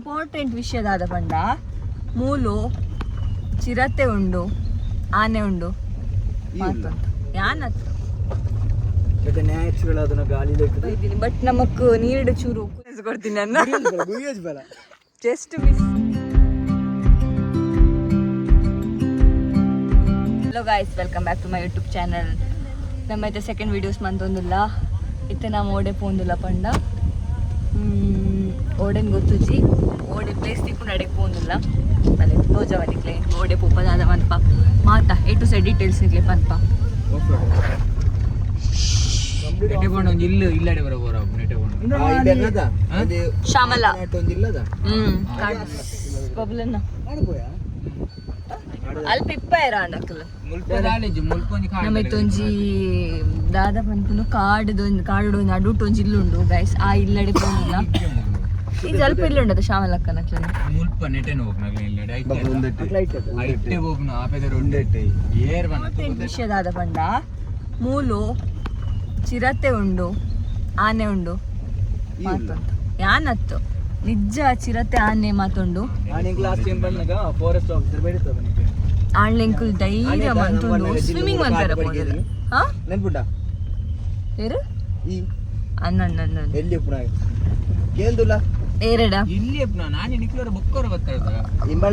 Important ವಿಷಯದಾದ ಪಂಡ ಮೂಲು ಚಿರತೆ ಉಂಡು ಆನೆ ಉಂಡು ಮಾತಂತ ಯಾನತ್ತು ಬಟ್ ನಮಕ್ ನೀರಿಡ ಚೂರು ಕೊಡ್ತೀನಿ ಅನ್ನ just miss. Hello guys, welcome back to my YouTube channel. ನಮ್ಮೈತೆ ಸೆಕೆಂಡ್ ವೀಡಿಯೋಸ್ ಮಂತೊಂದುಲ್ಲ ಇತ್ತೆ ನಾವು ಓಡೆ ಪೋಂದುಲ್ಲ ಪಂಡ ಓಡೆನ್ ಗೊತ್ತುಜಿ ಓಡೆ ಪ್ಲೇಸ್ ತಿಕ್ಕು ನಡೆಗೆ ಪೋಂದುಲ್ಲ ಅದೇ ತೋಜವನಿಕ್ಲೆ ಓಡೆ ಪೋಪದಾದ ಮನ್ಪ ಮಾತಾ A to Z ಡೀಟೇಲ್ಸ್ ನಿಕ್ಲೆ ಪನ್ಪ ಶ್ಯಾಮಲ ಬಬ್ಲನ್ನ ಅಲ್ಲಿ ಪಿಪ್ಪ ಇರಾಂಡಕ್ಕಲ್ಲ ನಮ್ಮೈತೊಂಜಿ ದಾದ ಪನ್ಪುನು ಕಾಡು ನಡುಟ್ ಒಂಜಿ ಇಲ್ಲುಂಡು ಗೈಸ್ ಆ ಇಲ್ಲಡೆ ಪೋಂದಿಲ್ಲ ಈ ಸ್ವಲ್ಪ ಇಲ್ಲುಂಡದ ಶ್ಯಾಮಲಕ್ಕನಕ್ಲನ ವಿಷಯದಾದ ಪಂಡ ಮೂಲು ಚಿರತೆ ಉಂಡು ಆನೆ ಉಂಡು ಮಾತಂತ ಯಾನತ್ತು ನಿಜ ಚಿರತೆ ಆನೆ ಮಾತುಂಡು ಆಣ್ಲೆಂಕುಲ್ ಧೈರ್ಯ ಮಂತುಂಡು ಸ್ವಿಮ್ಮಿಂಗ್ ಮಂತಾರ ಪೋದಿಲ್ಲ ಏರು ಅನ್ನ ಏರಡ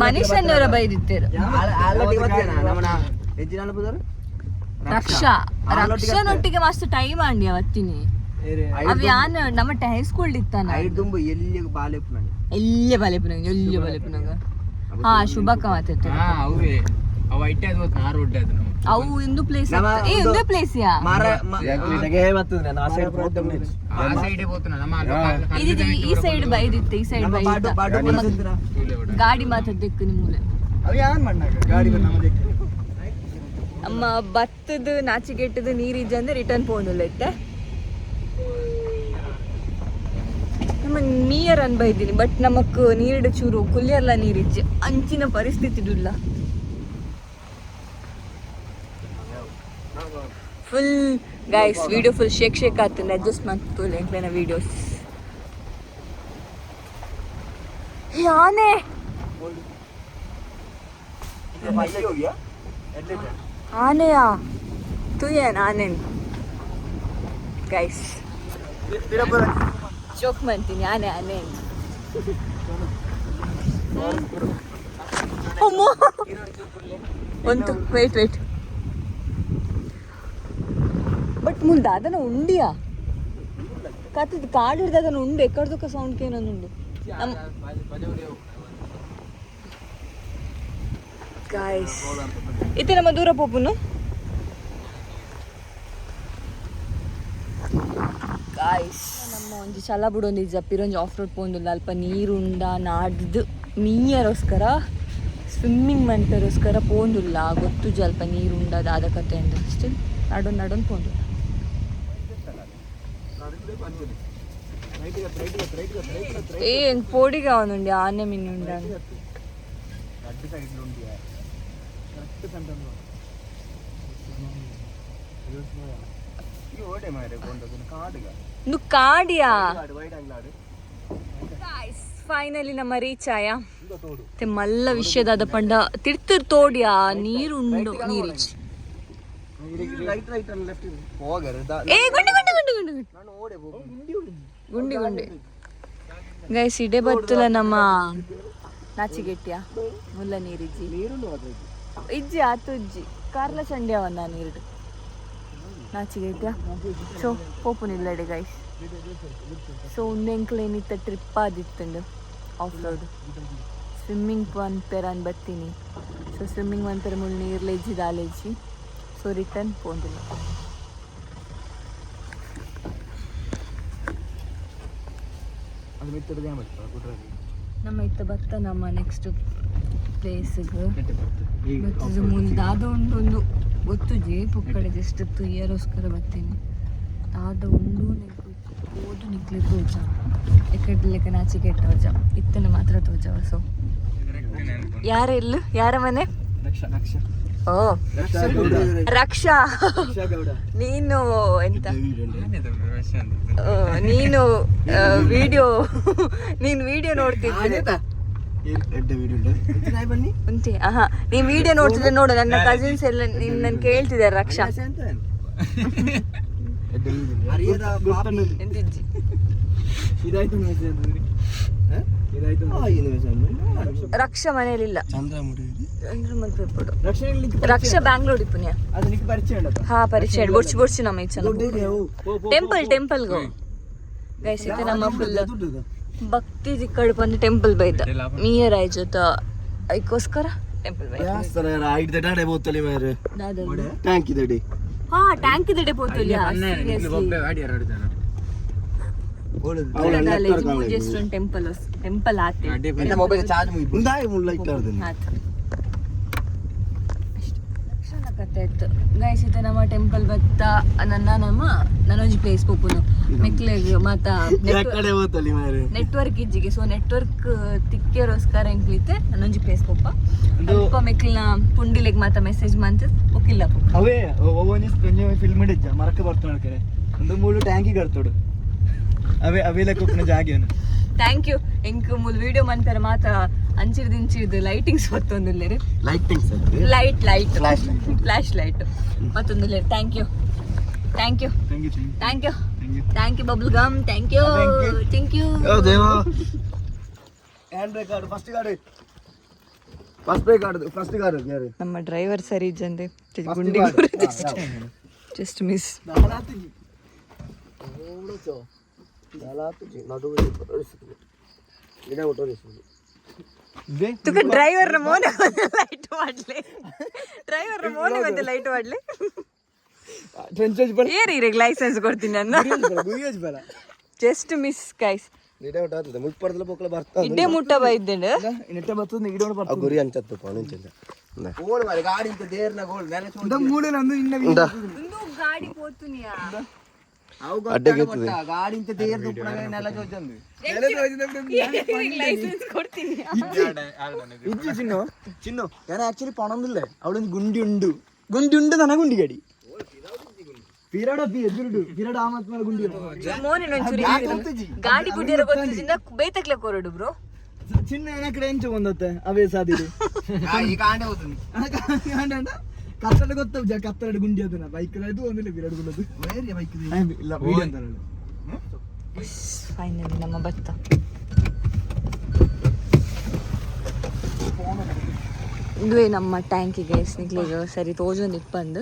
ಮನುಷ್ಯನವರ ಬೈದಿತ್ತೇರು ರಕ್ಷನೊಟ್ಟಿಗೆ ಮಸ್ತ್ ಟೈಮ್ ಆಂಡಿ ಅವತ್ತಿನಿ ಅವ ಯಾನ್ ನಮ್ಮ ಹೈಸ್ಕೂಲ್ ಇತ್ತಾನ ಎಲ್ಲೇ ಬಾಲೆಪುನಂಗ ಹಾ ಶುಭಕ್ಕ ಮಾತಾಡ್ತ ಅವು ಇಂದು ಪ್ಲೇಸ್ ಇಂದು ಪ್ಲೇಸ್ ಯಾ ಈ ಸೈಡ್ ಬೈದಿತ್ತು ಈ ಸೈಡ್ ಬೈದಿತ್ತ ಗಾಡಿ ಮಾತಾಡ್ಬೇಕು ನಿಮ್ಮೂಲೆ ಅಮ್ಮ ಭತ್ತದ ನಾಚಿಗೆಟ್ಟದ ನೀರಿಜ್ಜ ಅಂದ್ರೆ ರಿಟರ್ನ್ ಪೋನುಲ್ಲ ಇತ್ತೆ ನಮ್ಮ ನೀರ್ ಅನ್ಬೈದ್ದೀನಿ ಬಟ್ ನಮಕ್ ನೀರಿಡ ಚೂರು ಕುಲ್ಲಿಯರ್ಲ ನೀರಿಜ್ಜ ಅಂಚಿನ ಪರಿಸ್ಥಿತಿ ಇಲ್ಲ full guys video full shake ಆಗ್ತದೆ ಅಡ್ಜಸ್ಟ್ ಮಾಡ್ತು ಎಂಕ್ಲೇನ ವಿಡಿಯೋಸ್ ಆನೆ ಆನೆಯಾ ತುಯೇನ್ ಆನೆನ್ ಗೈಸ್ ಜೋಕ್ ಮಾಡ್ತೀನಿ ಆನೆ ಒಂದು ವೇಟ್ ಬಟ್ ಮುಂದೆ ಅದನ್ನ ಉಂಡಿಯಾ ಕತ್ತದ ಕಾಡು ಹಿಡ್ದು ಅದನ್ನ ಉಂಡು ಎಕ್ಕಡ್ದಕ್ಕ ಸೌಂಡ್ ಕೇನೊಂದುಂಡು ಗೈಸ್ ಇತ್ತೆ ನಮ್ಮ ದೂರ ಪೋಪುನು ಗಾಯ್ಸ್ ನಮ್ಮ ಒಂಜಿ ಚಲ ಬಿಡೊಂದು ಜಪ್ಪಿರೊಂಜಿ ಆಫ್ ರೋಡ್ ಪೋಂದುಲ್ಲ ಅಲ್ಪ ನೀರುಂಡ ನಾಡ್ದು ನೀಯರೋಸ್ಕರ ಸ್ವಿಮ್ಮಿಂಗ್ ಮಂಟರೋಸ್ಕರ ಪೋಂದುಲ್ಲ ಗೊತ್ತು ಅಲ್ಪ ನೀರುಂಡ ದಾದ ಕತೆ ಅಂತ ಸ್ಟಿಲ್ ನಡೊಂದು ಪೋಂದು ಹೆಂಗ್ ಪೋಡಿಗೆ ಅವನುಂಡಿ ಆನೆ ಮಿನ್ನುಂಡ ಕಾಡಿಯಾ ಫೈನಲಿ ನಮ್ಮ ರೀಚ್ ಆಯ ಮಲ್ಲ ವಿಷಯದಾದ ಪಂಡ ತಿರ್ತಿರ್ ತೋಡಿಯಾ ನೀರುಂಡು ನೀರಿಚ್ ಗುಂಡಿ ಗೈಸ್ ಇಡೆ ಬತ್ತಲ ನಮ್ಮ ನಾಚಿಗೆಟ್ಟಿಯ ಮುಲ್ಲ ನೀರಿಜ್ಜಿ ಇಜ್ಜಿ ಆತು ಇಜ್ಜಿ ಕಾರ್ಲ ಚಂಡಿ ಅವನ್ನ ನೀರು ನಾಚಿಗೆಟ್ಟಿಯ ಸೊ ಪೋಪುನಿಲ್ಲಡೆ ಗೈಸ್ ಸೊ ಉಂದೆಂಕ್ಲೇನಿತ್ತ ಟ್ರಿಪ್ ಆದಿತ್ತುಂಡು ಆಫ್ ರೋಡ್ ಸ್ವಿಮ್ಮಿಂಗ್ ಪನ್ಪೆರನ್ ಬತ್ತೀನಿ ಸೊ ಸ್ವಿಮ್ಮಿಂಗ್ ಪನ್ಪೆರ ಮುಳ್ಳು ನೀರ್ಲೆಜ್ಜಿ ದಾಲೆಜ್ಜಿ ಸೊ ರಿಟರ್ನ್ ಪೋಂದಿಲ್ಲ ನಮ್ಮ ಇತ್ತ ಬತ್ತ ನಮ್ಮ ನೆಕ್ಸ್ಟ್ ಪ್ಲೇಸ್ಗೆ ಬತ್ತದ ಮುಂದೆ ದಾದ ಉಂಡು ಗೊತ್ತುಜಿ ಪುಕ್ಕಡೆ ಜಸ್ಟ್ ತುಯ್ಯರೋಸ್ಕರ ಬರ್ತೀನಿ ದಾದ ಉಂಡು ಓದು ನಿಕ್ಲೆ ತೋಜ ಎಕಡೆ ಲೆಕ್ಕ ನಾಚಿಕೆ ತೋಜ ಇತ್ತನ ಮಾತ್ರ ತೋಜವ ಸೊ ಯಾರ ಇಲ್ಲ ಯಾರ ಮನೆ ಓ ರಕ್ಷಾ ನೀನು ಎಂತ ನೀನು ವಿಡಿಯೋ ನೋಡ್ತಿದ್ದೆ ಉಂಟಿ ನೀನ್ ವಿಡಿಯೋ ನೋಡ್ತಿದ್ದೆ ನೋಡು. ನನ್ನ ಕಸಿನ್ಸ್ ಎಲ್ಲ ನಿನ್ನ ಕೇಳ್ತಿದ್ದಾರೆ ರಕ್ಷಾ ಎಂತಿಜ್ಜಿ ರಕ್ಷಾ ಮನೆಯಲ್ಲಿಲ್ಲ. ರಕ್ಷಾ ಬ್ಯಾಂಗ್ಳೂರ್ ಪುಣ್ಯ ಹಾ ಪರಿಚಯ ಬೊಡ್ಚಿ ಬೊಡ್ಚಿ ನಮ್ಮ ಟೆಂಪಲ್ ಗೋ ಗೈಸ್ ಇತ್ತೆ ನಮ್ಮ ಫುಲ್ ಭಕ್ತಿ ದಿಕ್ಕಡು ಬಂದು ಟೆಂಪಲ್ ಬೈತ ನಿಯರ್ ಆಯ್ಜೋತ ಅದಕ್ಕೋಸ್ಕರ ಟೆಂಪಲ್ ಬೈತ ಹಾ ಟ್ಯಾಂಕ್ ಇದ್ದಡೆ ಪೋತುಲ್ಯ ಟೆಂಪಲ್ ಆತೆ ಕತೆ ಇತ್ತು ಗೈಸ್ ಇತ್ತೆ ನಮ್ಮ ಟೆಂಪಲ್ ಬತ್ತ ನನ್ನೊಂಜಿ ಪ್ಲೇಸ್ ಪೋಪುನು ಮೆಕ್ಲೆಗ್ ಮಾತ ನೆಟ್ವರ್ಕ್ ಇಜ್ಜಿಗೆ ಸೊ ನೆಟ್ವರ್ಕ್ ತಿಕ್ಕೆರೋಸ್ಕರ ಎಂಕ್ಲಿತ್ತೆ ನನ್ನೊಂಜಿ ಪ್ಲೇಸ್ ಪೋಪ ಅಲ್ಪ ಮೆಕ್ಲಿನ ಪುಂಡಿಲೆಗ್ ಮಾತ ಮೆಸೇಜ್ ಮಂತ್ ಒಕ್ಕಿಲ್ಲ ಅವೇ ಫಿಲ್ಮ್ ಇಜ್ಜ ಮರಕ ಬರ್ತಾಳೆ ಒಂದು ಮೂರು ಟ್ಯಾಂಕಿ ಕರ್ತೋಡು ಅವೇಲೆ ಕೊಪ್ಪನ ಜಾಗೇನು ಥ್ಯಾಂಕ್ ಯು ಎಂಕ್ ಮೂಲ ವಿಡಿಯೋ ಮಂತರ ಮಾತ ಅಂಚಿರ್ದು ಲೈಟಿಂಗ್ಸ್ ಮತ್ತೊಂದುಲ್ಲೇರು ಫ್ಲಾಶ್ ಲೈಟ್ ಮತ್ತೊಂದುಲ್ಲೆ thank you bubble gum thank you hand brake ಆಡು ಫಸ್ಟ್ ಗಾರ್ಡ್ ನಮ್ಮ ಡ್ರೈವರ್ ಸರಿ ಜಂದೆ ಗುಂಡಿ ಜಸ್ಟ್ ಮಿಸ್ तुका ड्राइवर मोने लाइट वाडले ಏರಿ ಲೈಸೆನ್ಸ್ ಕೊಡ್ತೀನಿ ನನ್ನ ಜಸ್ಟ್ ಮಿಸ್ ಗೈಸ್ ಇಡ್ಡೆ ಮುಟ್ಟ ಬೈದ್ದೆ ಗುರಿ ಅಂಚತ್ತು ಗಾಡಿ ಪೋತುನಿಯಾ ലൈസൻസ് കൊടുത്തിനി ചിന്നു ഞാൻ ആക്ച്വലി പണമൊന്നുമില്ലേ അവിടെ ഗുണ്ടി ഉണ്ട് നന ഗുണ്ടി കടി ಗಾಡಿ ಬುಡ್ಡಿರ ಗೊತ್ತಿದ್ದ ಬೇತಕ್ಲೆ ಕೊರಡು ಬ್ರೋ ಚಿನ್ನ ಏನಕ್ಕೆ ಎಂಚು ಬಂದತ್ತೆ ಅವೇ ಸಾದಿರು ಕತ್ತಡ ಗೊತ್ತ ಕತ್ತಡ ಗುಂಡಿ ಅದನ್ನ ಬೈಕ್ ಅದು ಒಂದಿಲ್ಲ ಬಿರಾಡ್ ಗುಂಡದು ಇಲ್ಲ ವಿಡಿಯೋ ಅಂತ ಫೈನಲಿ ನಮ್ಮ ಭತ್ತ ಇದುವೇ ನಮ್ಮ ಟ್ಯಾಂಕಿಗೆ ಸ್ನಿಕ್ಲಿಗೆ ಸರಿ ತೋಜೊಂದು ಇಪ್ಪಂದು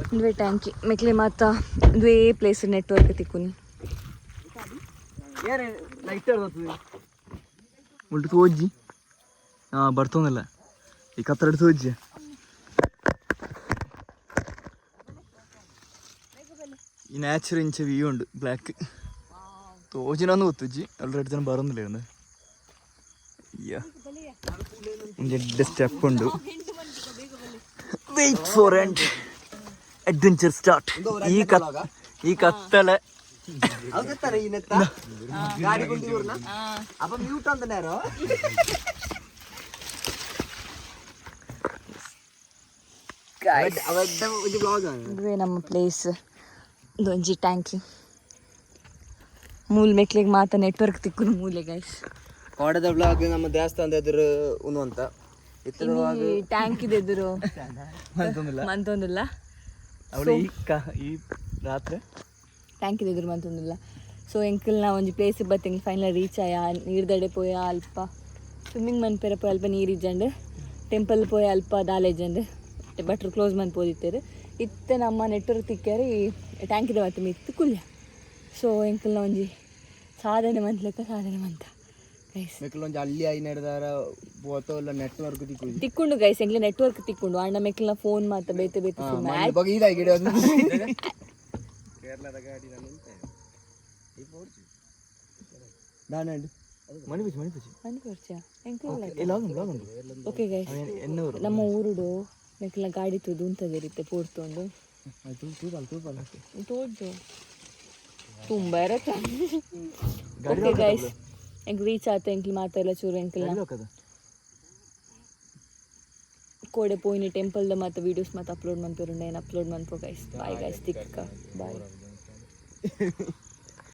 ಇದುವೇ ಟ್ಯಾಂಕಿ ಮೆಕ್ಲೆ ಮಾತ ಇದುವೇ ಪ್ಲೇಸ್ ನೆಟ್ವರ್ಕ್ ತಿಕ್ಕುನಿ ಲೈಟ್ ಉಲ್ಟು ತೋಜ್ಜಿ ಬರ್ತೋನಲ್ಲ ಈ ಕತ್ತಡ ತೋಜ್ಜಿ ಈ ನ್ಯಾಚುರಲ್ ಇಂಚ ವ್ಯೂ ഉണ്ട് ബ്ലാക്ക് തോജിനൊന്ന് കുത്തുജി അവളുടെ അടുത്തൊന്നും പറന്നില്ലായിരുന്നു ഇതിൻ്റെ സ്റ്റെപ്പ് ഉണ്ട് wait for and adventure start ഈ കത്തള ಇದುವೇ ನಮ್ಮ ಪ್ಲೇಸ್ ಇದೊಂಜಿ ಟ್ಯಾಂಕಿ ಮೂಲ ಮೆಕ್ಲಿಗೆ ಮಾತ ನೆಟ್ವರ್ಕ್ ತಿಕ್ಕುನು ಮೂಲೆ ಗೈಸ್ ಕೋಡದ ಬ್ಲಾಗ್ ನಮ್ಮ ದೇವಸ್ಥಾನದ ಎದುರು ಉನು ಅಂತ ಟ್ಯಾಂಕ್ ಇದೆ ಎದುರು ಮಂತೊಂದಿಲ್ಲ ಈ ರಾತ್ರಿ ಟ್ಯಾಂಕ್ ಇದೆ ಎದುರು ಮಂತೊಂದಿಲ್ಲ ಸೊ ಎಂಕಲ್ ನಾ ಒಂಜಿ ಪ್ಲೇಸ್ ಬತ್ತಿ ಫೈನಲ್ ರೀಚ್ ಆಯ ನೀರ್ದಡೆ ಪೋಯ ಅಲ್ಪ ಸ್ವಿಮ್ಮಿಂಗ್ ಮನ್ಪೇರ ಪೋಯ ಅಲ್ಪ ನೀರು ಇಜ್ಜಂಡು ಟೆಂಪಲ್ ಪೋಯ ಅಲ್ಪ ದಾಲೇಜಂಡು ಬಟ್ರು ಕ್ಲೋಸ್ ಮನ್ ಪೋದಿತ್ತೇರು ಇತ್ತೆ ನಮ್ಮ ನೆಟ್ವರ್ಕ್ ತಿಕ್ಕ್ಯಾರಿ ಟ್ಯಾಂಕ್ ಇದೆ ಮತ್ತೆ ಮಿತ್ತು ಕುಲ್ಯ ಸೊ ಎಂಕಲ್ನ ಒಂಜಿ ಸಾಧನೆ ಮಂತ್ಲೆಕ್ಕ ಸಾಧನೆ ಮಂತ ಗೈಸ್ ಮೆಕ್ಲೊಂಜಿ ಅಲ್ಲಿ ಐ ನಡೆದಾರ ಬೋತೋಲ್ಲ ನೆಟ್ವರ್ಕ್ ತಿಕ್ಕೊಂಡು ಗೈಸ್ ಎಂಕ್ಲೆ ನೆಟ್ವರ್ಕ್ ತಿಕ್ಕೊಂಡು ಅಣ್ಣ ಮೆಕ್ಲನ ಫೋನ್ ಮಾತ ಬೇತೆ ಕೇರಳದ ಗಾಡಿ ಓಕೆ ಗೈಸ್ ನಮ್ಮ ಊರುಡು ಮೆಕ್ಲ ಗಾಡಿ ತುದು ಉಂತದಿರುತ್ತೆ ಪೋಡ್ತೊಂಡು ತೋಡ್ದು ತುಂಬ ಇರತ್ತೆ ಓಕೆ ಗೈಸ್ ಎಂಕ್ ರೀಚ್ ಆಯ್ತು ಎಂಕ್ಲಿ ಮಾತೆಲ್ಲ ಚೂರು ಎಂಕ್ಲ ಬೊಕ್ಕೋಡೆ ಪೋಯಿನಿ ಟೆಂಪಲ್ದ ಮತ್ತು ವೀಡಿಯೋಸ್ ಮತ್ತು ಅಪ್ಲೋಡ್ ಮನ್ಪೇರುಂಡೆ ಏನು ಅಪ್ಲೋಡ್ ಮನ್ಪೋ ಗೈಸ್ ಬಾಯ್ ಗೈಸ್ ತಿಕ್ಕ ಬಾಯ್